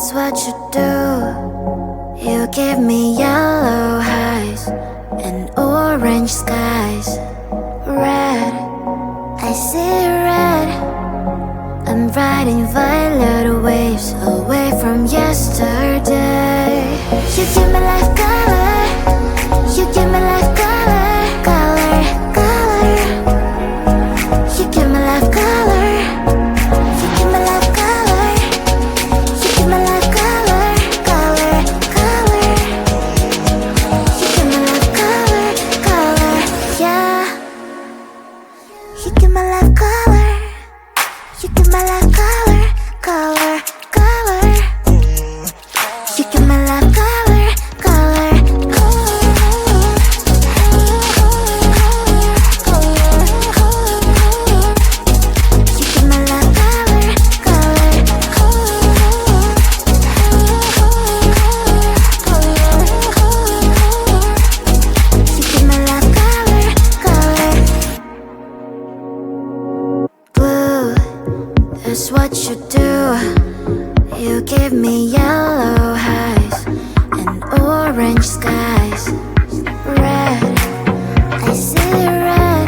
That's what you do. You give me yellow highs and orange skies. Red, I see red. I'm riding violet waves away from yesterday. You give me life color. You give me life color, color, color. You give me life color. You give me life color. You give me life color, color, color. You give me life color, color, yeah. You give me life color. You give me life color, color, color. You give me life color, color, color. You give me life color, color, you give me life color, color. Blue, that's what you do. You give me yellow highs and orange skies. Red, I see red.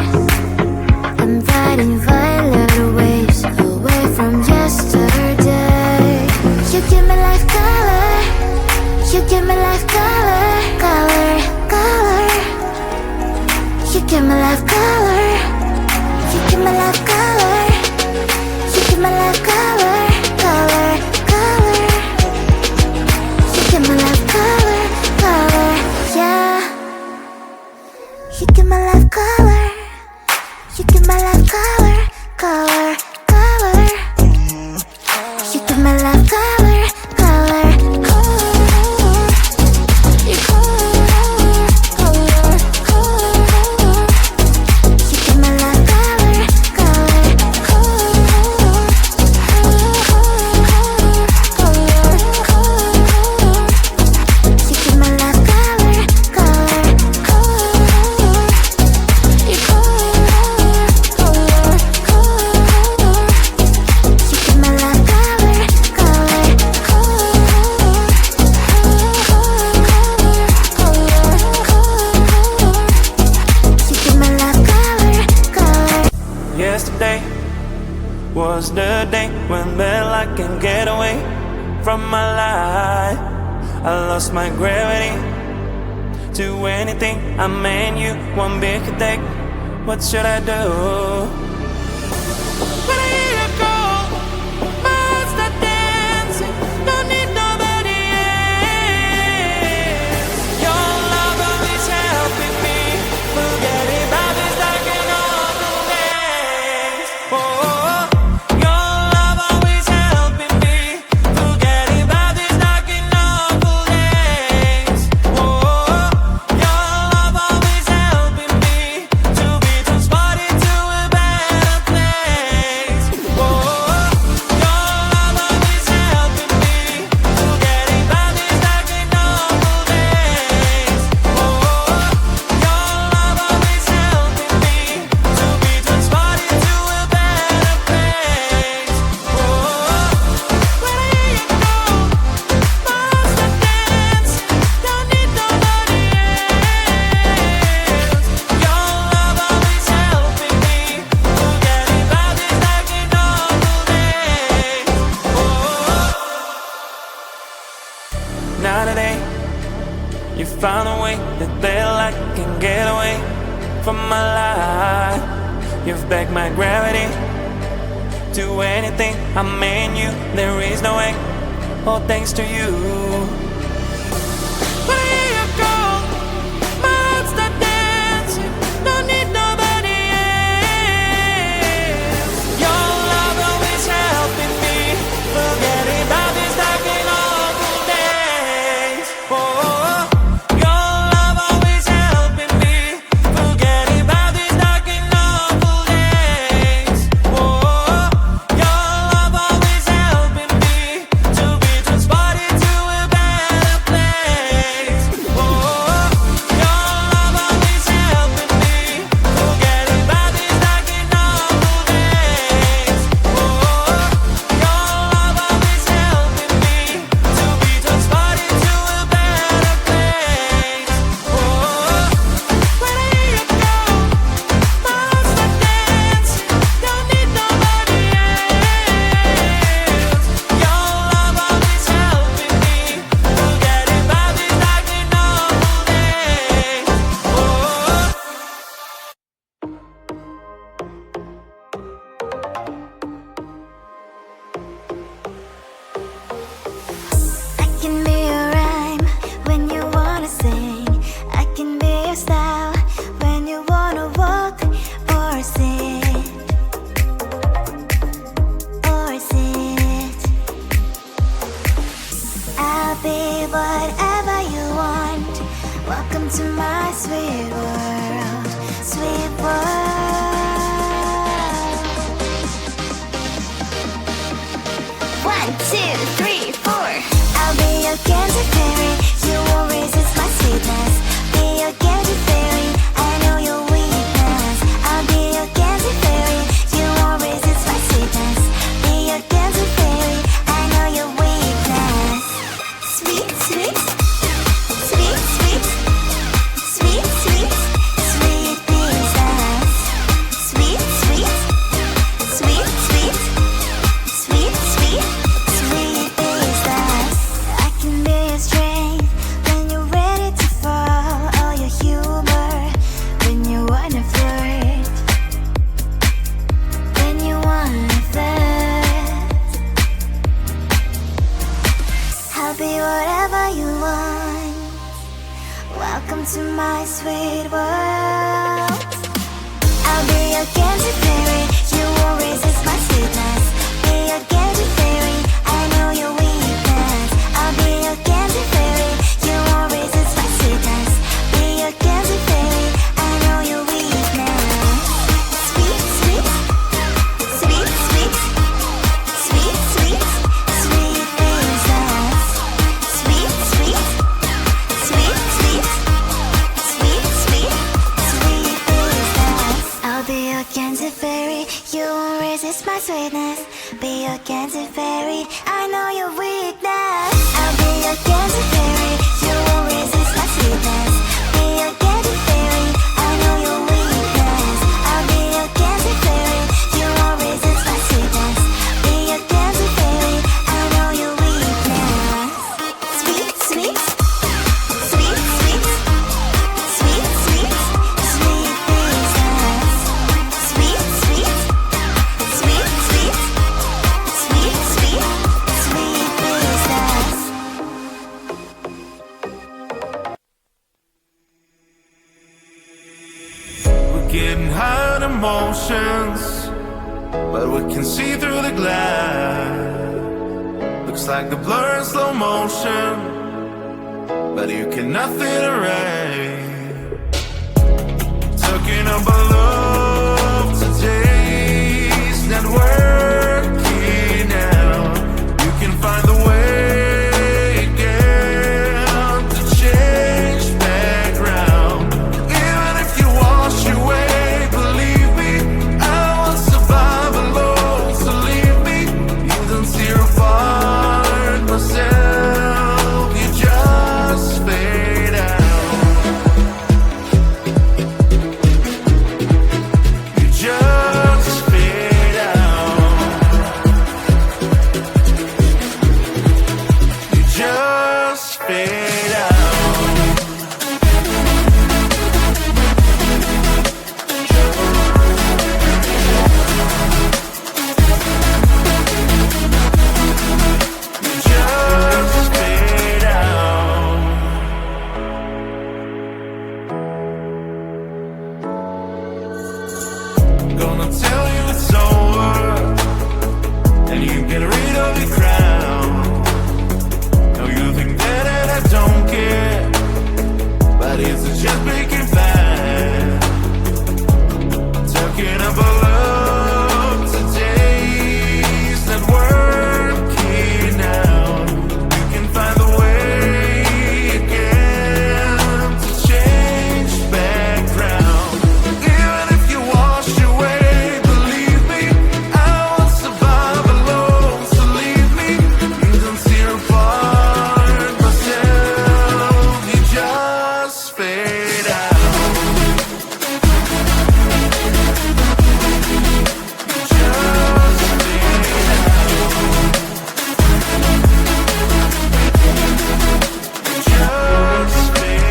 I'm riding violet waves away from yesterday. You give me life color. You give me life color, color, color. You give me life color. You give me life color. You give me life color, color, color. You give me life color, color, yeah. You give me life color. You give me life color, color, color. You give me life color, color, color. You color, color, color. You give me life color, color, you give me life color, color, you you give me life color, color, you give me life color, color. Yesterday was the day when I can get away from my life. I lost my gravity to anything. I mean you one big headache. What should I do? When I hear you call, my heart start dancing. Don't need nobody else. Your love always helping me. Forgetting about these dark and awful days. Oh, your love always helping me. Forgetting about these dark and awful days. Oh, your love always helping me to be transported to a better place. Oh, your love always helping me. Forgetting about these dark and awful days. Oh, your love always helping me to be transported to a better place. Oh, when I hear you call, my heart starts dancing. Don't need nobody else. Your love always helping me. Forgetting about these dark and awful days. Oh, now today you found a way that I can get away from my life. You've begged my gravity to anything. I mean you, there is no way. All thanks to you. When I hear you call, my heart start dancing. Don't need nobody else. Your love always helping me. Forgetting about these dark and awful days. Oh, your love always helping me. Forgetting about these dark and awful days. Oh, your love always helping me to be transported to a better 1, 2, 3, 4. I'll be your candy fairy. You won't resist my sweetness. Be your candy fairy. I know your weakness. I'll be your candy fairy. You won't resist my sweetness. Be your candy fairy. I know your weakness. Sweet, sweet, sweet, sweet, sweet, sweet, sweet princess. Sweet, sweet, sweet, sweet, sweet, sweet, sweet princess. I can be your strength when you're ready to fall. All your humor when you wanna flirt. When you wanna flirt. I'll be whatever you want. Welcome to my sweet world. I'll be your candy fairy. You won't resist my sweetness. Be your candy fairy. I know your weakness. I'll be your candy fairy. You won't resist my sweetness. Be your candy fairy. I know your weakness. Sweet, sweet, sweet, sweet, sweet, sweet, sweet princess. Sweet, sweet, sweet, sweet, sweet, sweet, sweet princess. I'll be your candy fairy. You won't resist my sweetness. Be your candy fairy. I know your weakness. I'll be your candy fairy. You won't resist my sweetness. Be your candy fairy. I know your weakness. I'll be your candy fairy. You won't resist my sweetness. Be your candy fairy. I know your weakness. Sweet, sweet, sweet, sweet, sweet, sweet, sweet princess. Sweet, sweet, sweet, sweet, sweet, sweet, sweet princess. We're getting high on emotions, but we can see through the glass. Looks like the blur in slow motion, but you cannot fit erase. Talking about love today's not working out. You can find the way again to change background. Even if you wash away, believe me, I won't survive alone. So leave me, you don't tear apart myself. You just fade out. You just fade out. You just fade out. You just fade out. Gonna tell you it's over, and you get rid of your crown. Now you think that I don't care, but it's just making bad. Talking about love today's not working out. You can find the way again to change background. Even if you wash away, believe me, I won't survive alone. So leave me, you don't tear apart myself. You just fade out. You just fade out. You just fade out. You just fade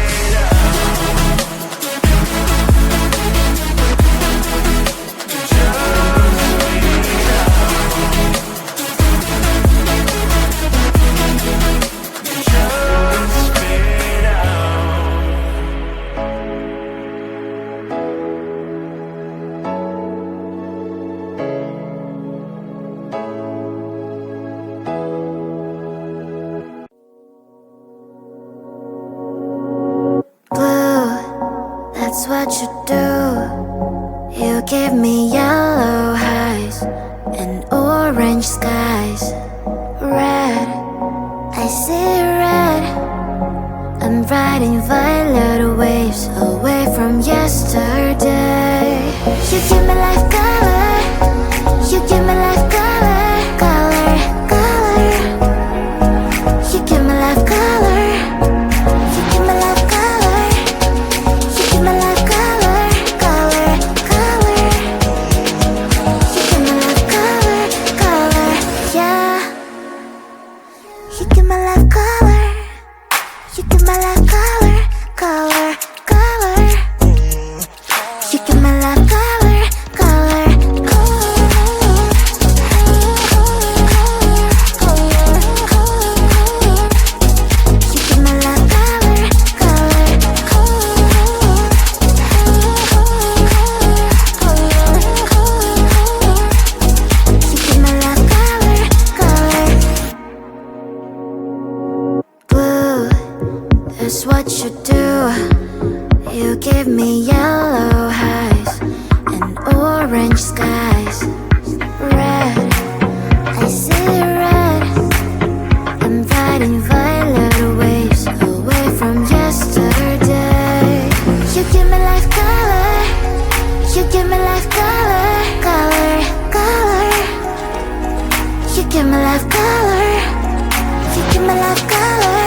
Blue, that's what you do. You give me yellow highs and orange skies. you do. You give me yellow highs and orange skies. Red, I see red. Inviting violet waves away from yesterday. You give me life color. You give me life color. Color, color. You give me life color. You give me life color.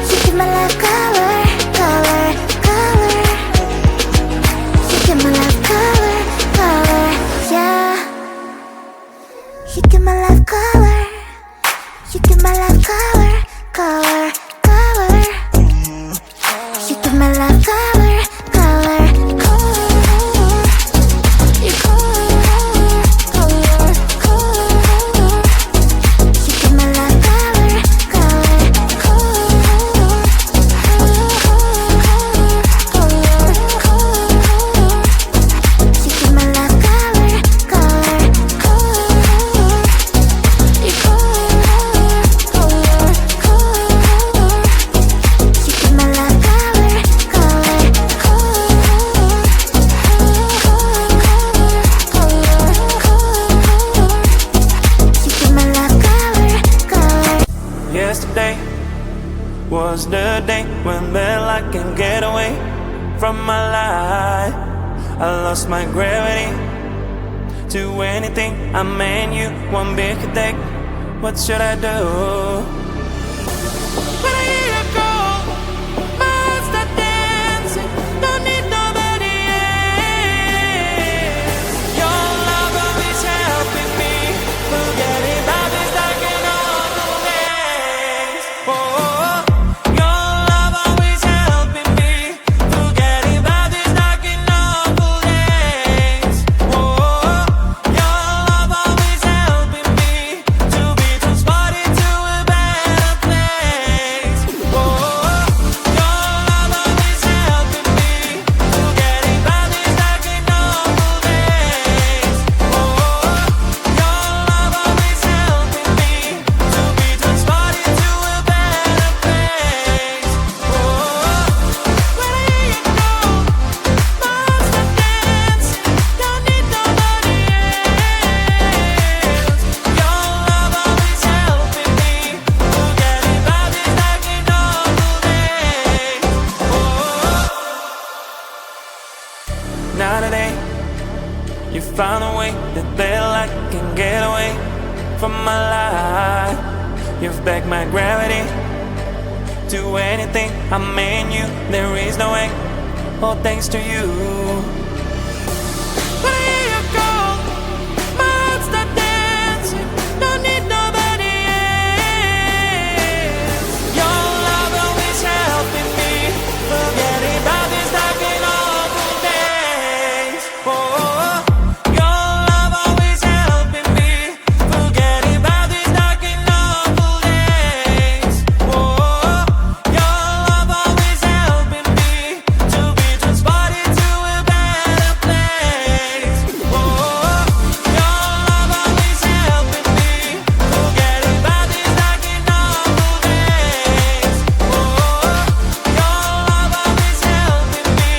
You give me life color. Color, color. You give me life color. Color, yeah. You give me life color. You give my life color, color, color. You give my life color, color, color. You color, color, color. You give my life color, color, color. You give my life color, color, color. You Yesterday was the day when well I can get away from my life. I lost my gravity to anything. I mean you one big headache. What should I do? When I hear you call, my heart start dancing. Don't need nobody else. Your love always helping me. Forgetting about these dark and awful days. Oh, your love always helping me. Forgetting about these dark and awful days. Oh, your love always helping me to be transported to a better place. Oh, your love always helping me. Forgetting about these dark and awful days. Oh, your love always helping me to be transported to a better place. Oh, when I hear you call, my heart starts dancing. Don't need nobody else. Your love always helping me. Forgetting about these dark and awful days. Oh, now today you found a way that well I can get away from my life. You've backed my gravity to anything. I mean you, there is no way. All thanks to you. When I hear you call, my heart start dancing. Don't need nobody else. Your love always helping me. Forgetting about these dark and awful days. Oh, your love always helping me. Forgetting about these dark and awful days. Oh, your love always helping me to be transported to a better place. Oh, your love always helping me. Forgetting about these dark and awful days. Oh, your love always helping me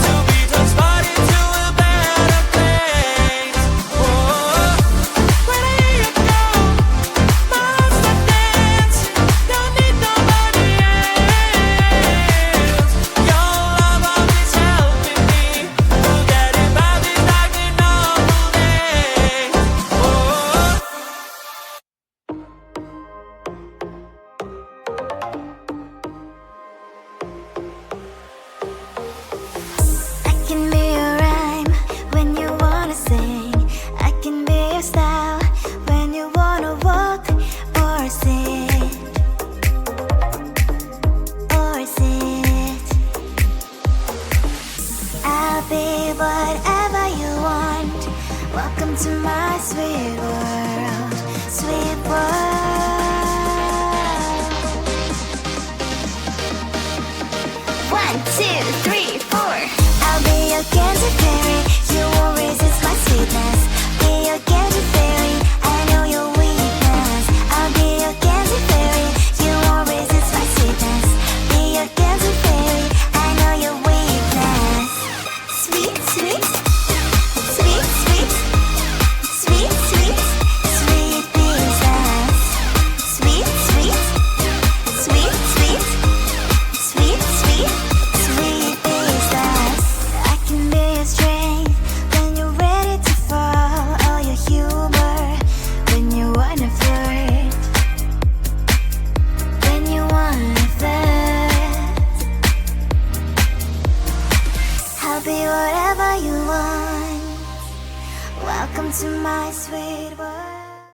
to be transported to a better place. Oh, when I hear you call, my heart starts dancing. Don't need nobody else. Your love always helping me. Forgetting about these dark and awful days. Oh. I can be your rhyme when you wanna sing. I can be your style when you wanna walk or sit. Or sit. I'll be whatever you want. Welcome to my sweet world. Sweet world. 1, 2, 3, 4. I'll be your candy fairy. You won't resist my sweetness. Be your candy fairy. I know your weakness. I'll be your candy fairy. You won't resist my sweetness. Be your candy fairy. sweet, sweet, sweet, sweet, sweet, sweet, sweet princess. Sweet, sweet, sweet, sweet, sweet, sweet, sweet princess. I can be your strength when you're ready to fall, all your humor when you wanna flirt, when you wanna flirt. I'll be whatever you want. Welcome to my sweet world.